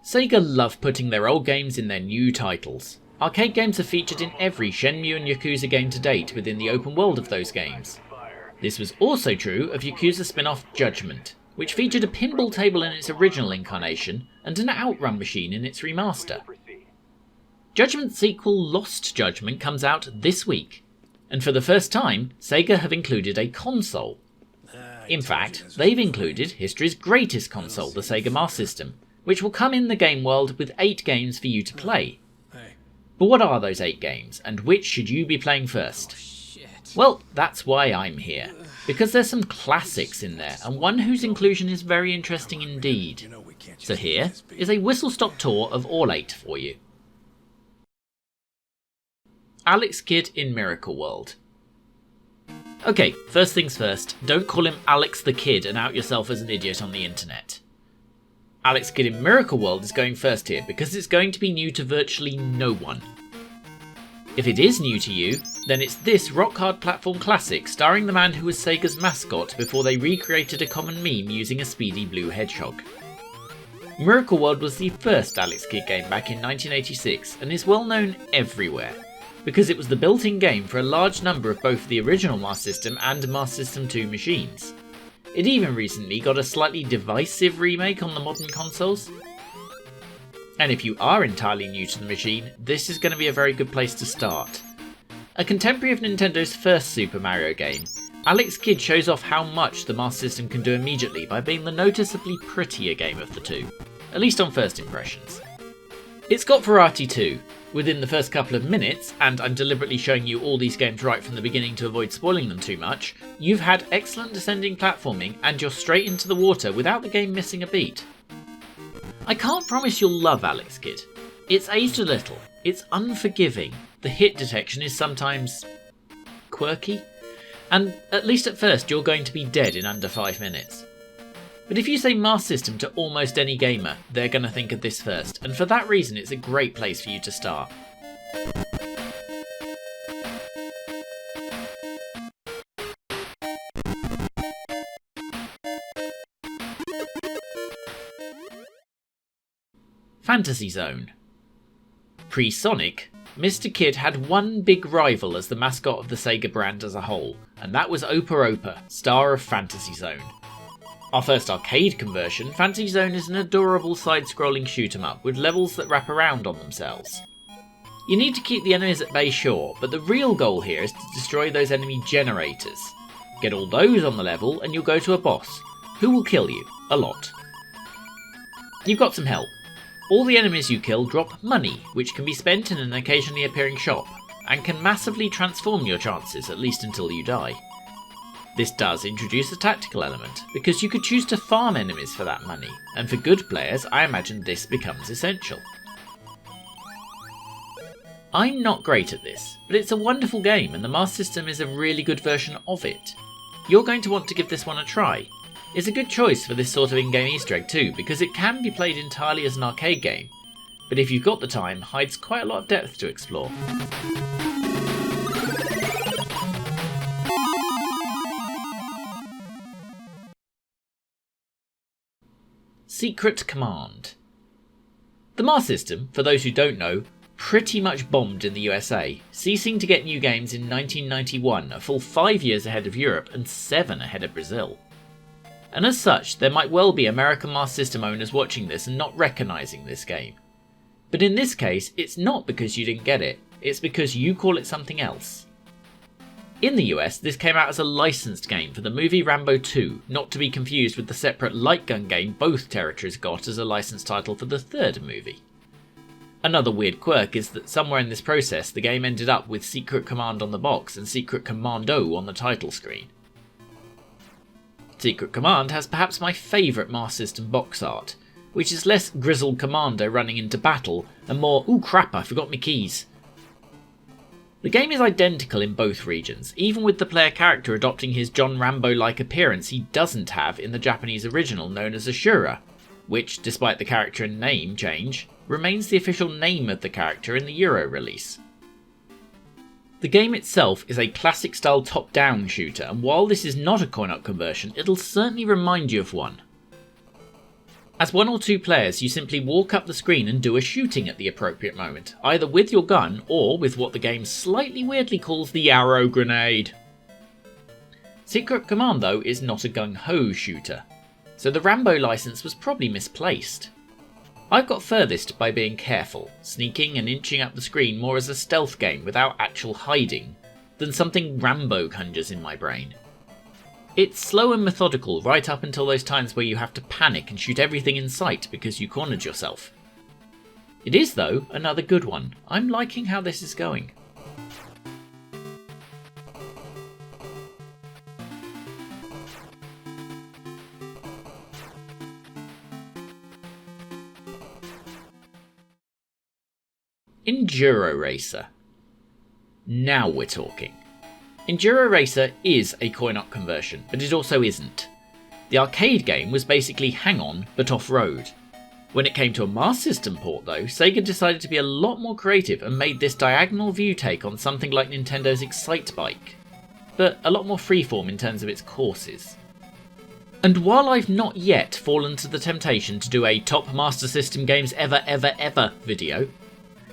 Sega love putting their old games in their new titles. Arcade games are featured in every Shenmue and Yakuza game to date within the open world of those games. This was also true of Yakuza spin-off Judgement, which featured a pinball table in its original incarnation and an outrun machine in its remaster. Judgment's sequel Lost Judgment comes out this week, and for the first time, Sega have included a console. In fact, they've included history's greatest console, the Sega Master System, which will come in the game world with 8 games for you to play. But what are those 8 games, and which should you be playing first? Well, that's why I'm here, because there's some classics in there, and one whose inclusion is very interesting indeed. So here is a whistle-stop tour of all 8 for you. Alex Kidd in Miracle World. Okay, first things first, don't call him Alex the Kid and out yourself as an idiot on the internet. Alex Kidd in Miracle World is going first here because it's going to be new to virtually no one. If it is new to you, then it's this rock-hard platform classic starring the man who was Sega's mascot before they recreated a common meme using a speedy blue hedgehog. Miracle World was the first Alex Kidd game back in 1986 and is well known everywhere, because it was the built-in game for a large number of both the original Master System and Master System 2 machines. It even recently got a slightly divisive remake on the modern consoles. And if you are entirely new to the machine, this is going to be a very good place to start. A contemporary of Nintendo's first Super Mario game, Alex Kidd shows off how much the Master System can do immediately by being the noticeably prettier game of the two, at least on first impressions. It's got variety too. Within the first couple of minutes, and I'm deliberately showing you all these games right from the beginning to avoid spoiling them too much, you've had excellent descending platforming and you're straight into the water without the game missing a beat. I can't promise you'll love Alex Kidd. It's aged a little, it's unforgiving, the hit detection is sometimes quirky, and at least at first you're going to be dead in under 5 minutes. But if you say Master System to almost any gamer, they're going to think of this first, and for that reason it's a great place for you to start. Fantasy Zone. Pre-Sonic, Mr. Kidd had one big rival as the mascot of the Sega brand as a whole, and that was Opa Opa, star of Fantasy Zone. Our first arcade conversion, Fantasy Zone is an adorable side-scrolling shoot-'em-up with levels that wrap around on themselves. You need to keep the enemies at bay, sure, but the real goal here is to destroy those enemy generators. Get all those on the level and you'll go to a boss, who will kill you, a lot. You've got some help. All the enemies you kill drop money, which can be spent in an occasionally appearing shop, and can massively transform your chances, at least until you die. This does introduce a tactical element, because you could choose to farm enemies for that money, and for good players I imagine this becomes essential. I'm not great at this, but it's a wonderful game and the Master System is a really good version of it. You're going to want to give this one a try. It's a good choice for this sort of in-game Easter egg too, because it can be played entirely as an arcade game, but if you've got the time, hides quite a lot of depth to explore. Secret Command. The Master System, for those who don't know, pretty much bombed in the USA, ceasing to get new games in 1991, a full 5 years ahead of Europe and 7 ahead of Brazil. And as such, there might well be American Master System owners watching this and not recognising this game. But in this case, it's not because you didn't get it, it's because you call it something else. In the US, this came out as a licensed game for the movie Rambo 2, not to be confused with the separate light gun game both territories got as a licensed title for the third movie. Another weird quirk is that somewhere in this process the game ended up with Secret Command on the box and Secret Commando on the title screen. Secret Command has perhaps my favourite Master System box art, which is less grizzled commander running into battle and more "ooh crap, I forgot my keys." The game is identical in both regions, even with the player character adopting his John Rambo-like appearance he doesn't have in the Japanese original known as Ashura, which, despite the character and name change, remains the official name of the character in the Euro release. The game itself is a classic style top-down shooter, and while this is not a coin-op conversion, it'll certainly remind you of one. As 1 or 2 players, you simply walk up the screen and do a shooting at the appropriate moment, either with your gun or with what the game slightly weirdly calls the arrow grenade. Secret Command, though, is not a gung-ho shooter, so the Rambo license was probably misplaced. I've got furthest by being careful, sneaking and inching up the screen more as a stealth game without actual hiding, than something Rambo conjures in my brain. It's slow and methodical right up until those times where you have to panic and shoot everything in sight because you cornered yourself. It is, though, another good one. I'm liking how this is going. Enduro Racer. Now we're talking. Enduro Racer is a coin-op conversion, but it also isn't. The arcade game was basically hang-on, but off-road. When it came to a Master System port though, Sega decided to be a lot more creative and made this diagonal view take on something like Nintendo's Excitebike, but a lot more freeform in terms of its courses. And while I've not yet fallen to the temptation to do a top Master System games ever video,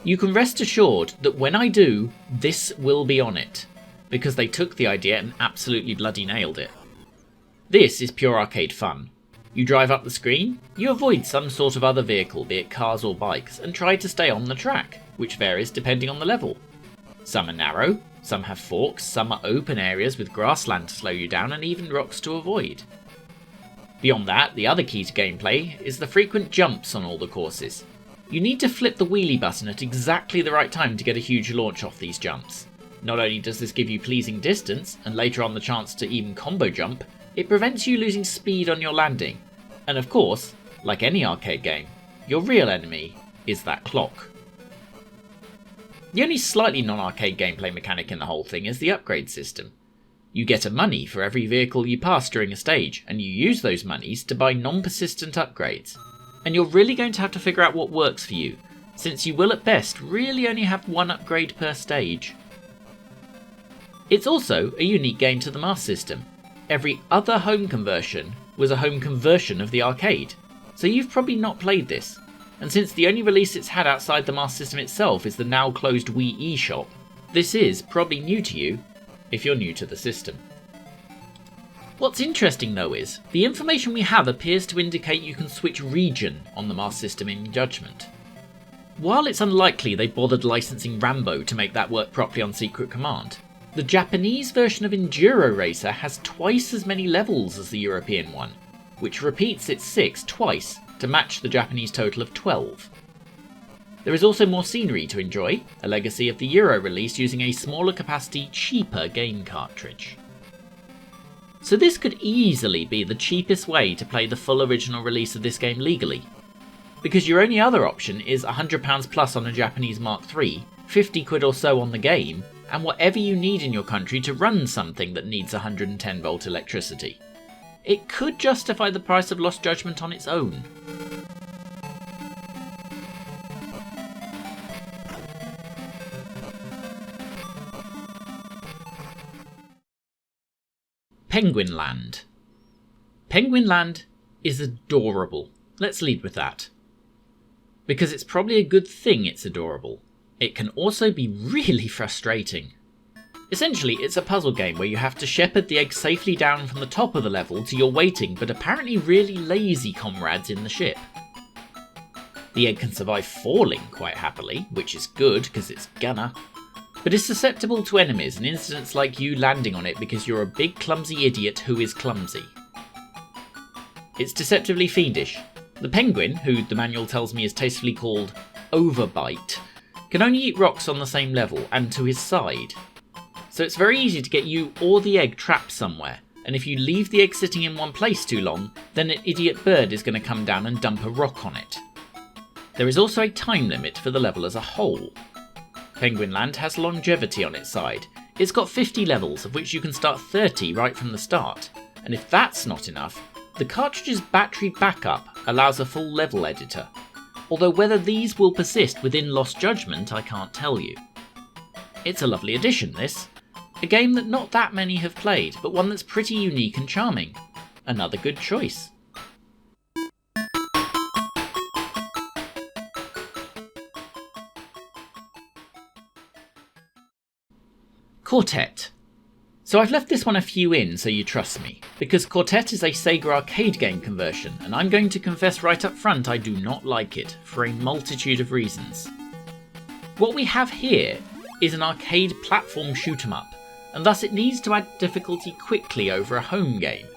you can rest assured that when I do, this will be on it, because they took the idea and absolutely bloody nailed it. This is pure arcade fun. You drive up the screen, you avoid some sort of other vehicle, be it cars or bikes, and try to stay on the track, which varies depending on the level. Some are narrow, some have forks, some are open areas with grassland to slow you down and even rocks to avoid. Beyond that, the other key to gameplay is the frequent jumps on all the courses. You need to flip the wheelie button at exactly the right time to get a huge launch off these jumps. Not only does this give you pleasing distance, and later on the chance to even combo jump, it prevents you losing speed on your landing. And of course, like any arcade game, your real enemy is that clock. The only slightly non-arcade gameplay mechanic in the whole thing is the upgrade system. You get a money for every vehicle you pass during a stage, and you use those monies to buy non-persistent upgrades. And you're really going to have to figure out what works for you, since you will at best really only have 1 upgrade per stage. It's also a unique game to the Master System. Every other home conversion was a home conversion of the arcade, so you've probably not played this. And since the only release it's had outside the Master System itself is the now closed Wii eShop, this is probably new to you, if you're new to the system. What's interesting though is, the information we have appears to indicate you can switch region on the Master System in Judgement. While it's unlikely they bothered licensing Rambo to make that work properly on Secret Command, the Japanese version of Enduro Racer has twice as many levels as the European one, which repeats its 6 twice to match the Japanese total of 12. There is also more scenery to enjoy, a legacy of the Euro release using a smaller capacity, cheaper game cartridge. So this could easily be the cheapest way to play the full original release of this game legally, because your only other option is £100 plus on a Japanese Mark III, 50 quid or so on the game, and whatever you need in your country to run something that needs 110 volt electricity. It could justify the price of Lost Judgment on its own. Penguin Land. Penguin Land is adorable. Let's lead with that. Because it's probably a good thing it's adorable. It can also be really frustrating. Essentially, it's a puzzle game where you have to shepherd the egg safely down from the top of the level to your waiting but apparently really lazy comrades in the ship. The egg can survive falling quite happily, which is good because it's gonna, but is susceptible to enemies and incidents like you landing on it because you're a big clumsy idiot who is clumsy. It's deceptively fiendish. The penguin, who the manual tells me is tastefully called Overbite, can only eat rocks on the same level and to his side. So it's very easy to get you or the egg trapped somewhere, and if you leave the egg sitting in one place too long, then an idiot bird is going to come down and dump a rock on it. There is also a time limit for the level as a whole. Penguin Land has longevity on its side. It's got 50 levels, of which you can start 30 right from the start, and if that's not enough, the cartridge's battery backup allows a full level editor, although whether these will persist within Lost Judgment I can't tell you. It's a lovely addition, this. A game that not that many have played, but one that's pretty unique and charming. Another good choice. Quartet. So I've left this one a few in so you trust me, because Quartet is a Sega arcade game conversion, and I'm going to confess right up front I do not like it, for a multitude of reasons. What we have here is an arcade platform shoot 'em up, and thus it needs to add difficulty quickly over a home game.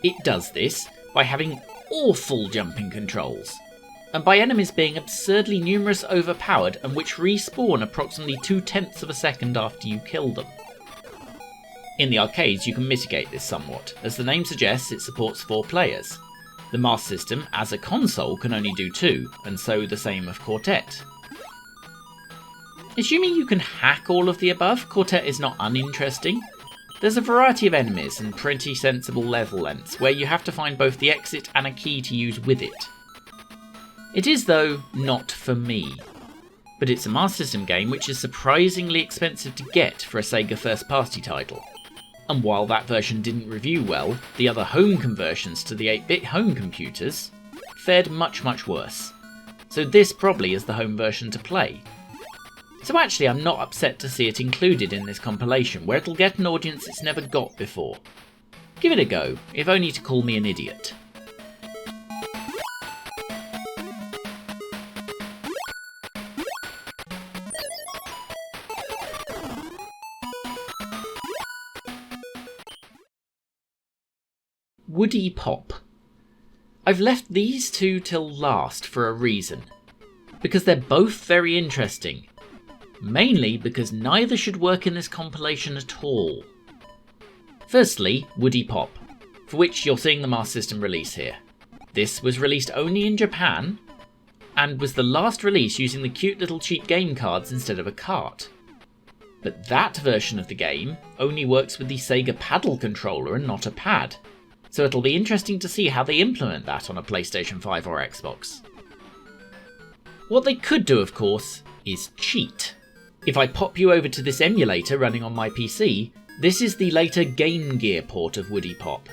It does this by having awful jumping controls, and by enemies being absurdly numerous, overpowered, and which respawn approximately 0.2 of a second after you kill them. In the arcades you can mitigate this somewhat, as the name suggests it supports 4 players. The Master System as a console can only do 2, and so the same of Quartet. Assuming you can hack all of the above, Quartet is not uninteresting. There's a variety of enemies and pretty sensible level lengths where you have to find both the exit and a key to use with it. It is, though, not for me. But it's a Master System game which is surprisingly expensive to get for a Sega first-party title. And while that version didn't review well, the other home conversions to the 8-bit home computers fared much worse. So this probably is the home version to play. So actually I'm not upset to see it included in this compilation, where it'll get an audience it's never got before. Give it a go, if only to call me an idiot. Woody Pop. I've left these two till last for a reason. Because they're both very interesting. Mainly because neither should work in this compilation at all. Firstly, Woody Pop, for which you're seeing the Master System release here. This was released only in Japan, and was the last release using the cute little cheap game cards instead of a cart. But that version of the game only works with the Sega paddle controller and not a pad. So it'll be interesting to see how they implement that on a PlayStation 5 or Xbox. What they could do, of course, is cheat. If I pop you over to this emulator running on my PC, this is the later Game Gear port of Woody Pop.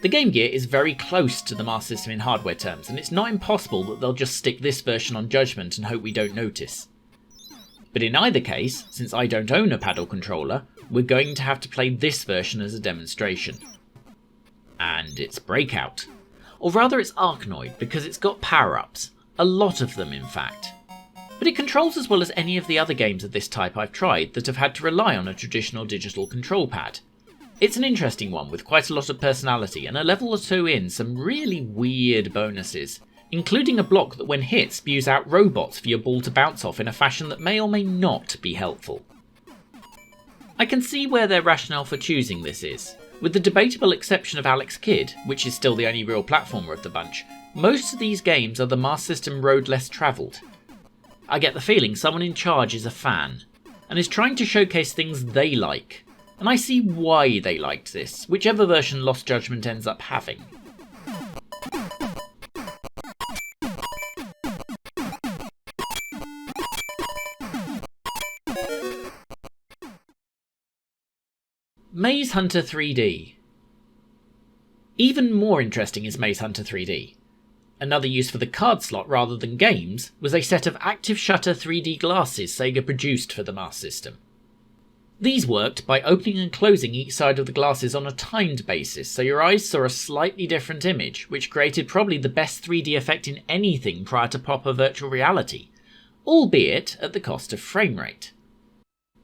The Game Gear is very close to the Master System in hardware terms, and it's not impossible that they'll just stick this version on Judgement and hope we don't notice. But in either case, since I don't own a paddle controller, we're going to have to play this version as a demonstration. And it's Breakout. Or rather it's Arkanoid, because it's got power-ups. A lot of them, in fact. But it controls as well as any of the other games of this type I've tried that have had to rely on a traditional digital control pad. It's an interesting one with quite a lot of personality, and a level or two in some really weird bonuses, including a block that when hit spews out robots for your ball to bounce off in a fashion that may or may not be helpful. I can see where their rationale for choosing this is. With the debatable exception of Alex Kidd, which is still the only real platformer of the bunch, most of these games are the Master System road less travelled. I get the feeling someone in charge is a fan, and is trying to showcase things they like, and I see why they liked this, whichever version Lost Judgment ends up having. Maze Hunter 3D. Even more interesting is Maze Hunter 3D. Another use for the card slot rather than games was a set of active shutter 3D glasses Sega produced for the Master System. These worked by opening and closing each side of the glasses on a timed basis, so your eyes saw a slightly different image, which created probably the best 3D effect in anything prior to proper virtual reality, albeit at the cost of frame rate.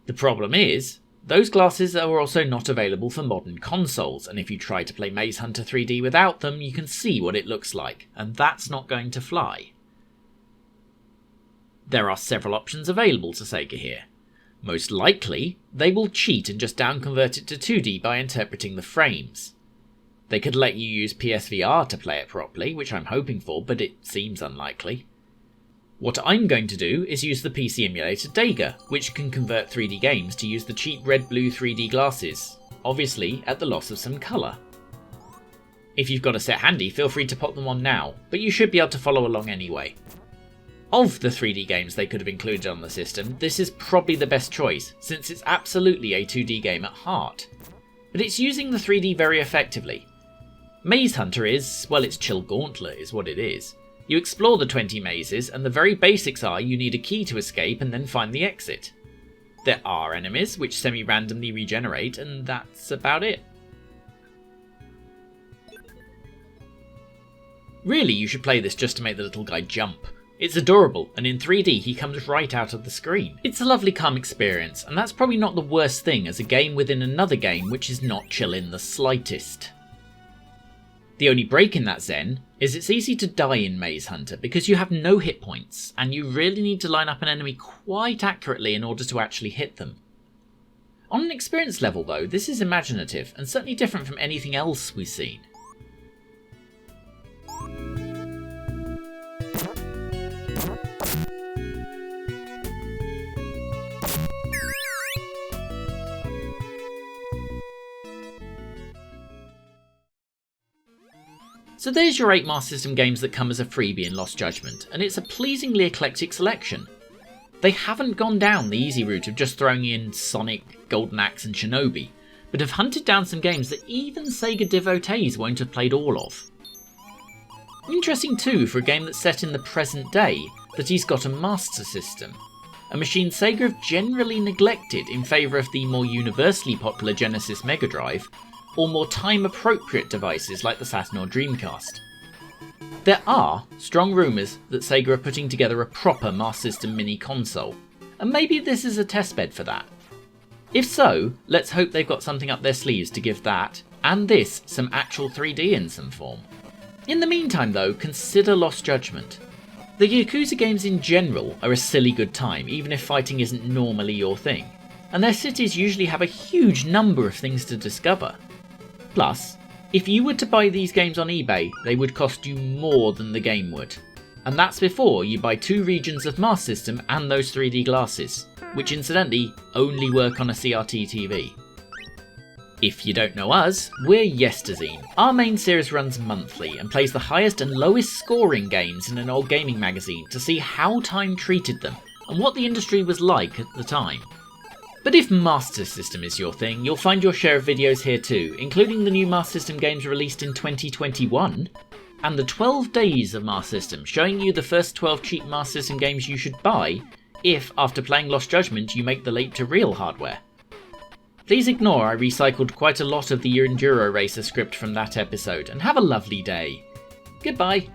The problem is, those glasses are also not available for modern consoles, and if you try to play Maze Hunter 3D without them, you can see what it looks like, and that's not going to fly. There are several options available to Sega here. Most likely, they will cheat and just downconvert it to 2D by interpreting the frames. They could let you use PSVR to play it properly, which I'm hoping for, but it seems unlikely. What I'm going to do is use the PC emulator Dega, which can convert 3D games to use the cheap red-blue 3D glasses, obviously at the loss of some colour. If you've got a set handy, feel free to pop them on now, but you should be able to follow along anyway. Of the 3D games they could have included on the system, this is probably the best choice, since it's absolutely a 2D game at heart. But it's using the 3D very effectively. Maze Hunter is, well, it's Chill Gauntlet is what it is. You explore the 20 mazes, and the very basics are you need a key to escape and then find the exit. There are enemies which semi-randomly regenerate, and that's about it. Really, you should play this just to make the little guy jump. It's adorable, and in 3D he comes right out of the screen. It's a lovely calm experience, and that's probably not the worst thing as a game within another game which is not chill in the slightest. The only break in that zen is it's easy to die in Maze Hunter because you have no hit points, and you really need to line up an enemy quite accurately in order to actually hit them. On an experience level though, this is imaginative, and certainly different from anything else we've seen. So there's your 8 Master System games that come as a freebie in Lost Judgment, and it's a pleasingly eclectic selection. They haven't gone down the easy route of just throwing in Sonic, Golden Axe and Shinobi, but have hunted down some games that even Sega devotees won't have played all of. Interesting too for a game that's set in the present day that he's got a Master System, a machine Sega have generally neglected in favour of the more universally popular Genesis Mega Drive, or more time-appropriate devices like the Saturn or Dreamcast. There are strong rumours that Sega are putting together a proper Master System mini console, and maybe this is a testbed for that. If so, let's hope they've got something up their sleeves to give that, and this, some actual 3D in some form. In the meantime though, consider Lost Judgment. The Yakuza games in general are a silly good time, even if fighting isn't normally your thing, and their cities usually have a huge number of things to discover. Plus, if you were to buy these games on eBay, they would cost you more than the game would. And that's before you buy 2 regions of Master System and those 3D glasses, which incidentally only work on a CRT TV. If you don't know us, we're Yesterzine. Our main series runs monthly and plays the highest and lowest scoring games in an old gaming magazine to see how time treated them and what the industry was like at the time. But if Master System is your thing, you'll find your share of videos here too, including the new Master System games released in 2021, and the 12 days of Master System, showing you the first 12 cheap Master System games you should buy if, after playing Lost Judgment, you make the leap to real hardware. Please ignore I recycled quite a lot of the Enduro Racer script from that episode, and have a lovely day. Goodbye.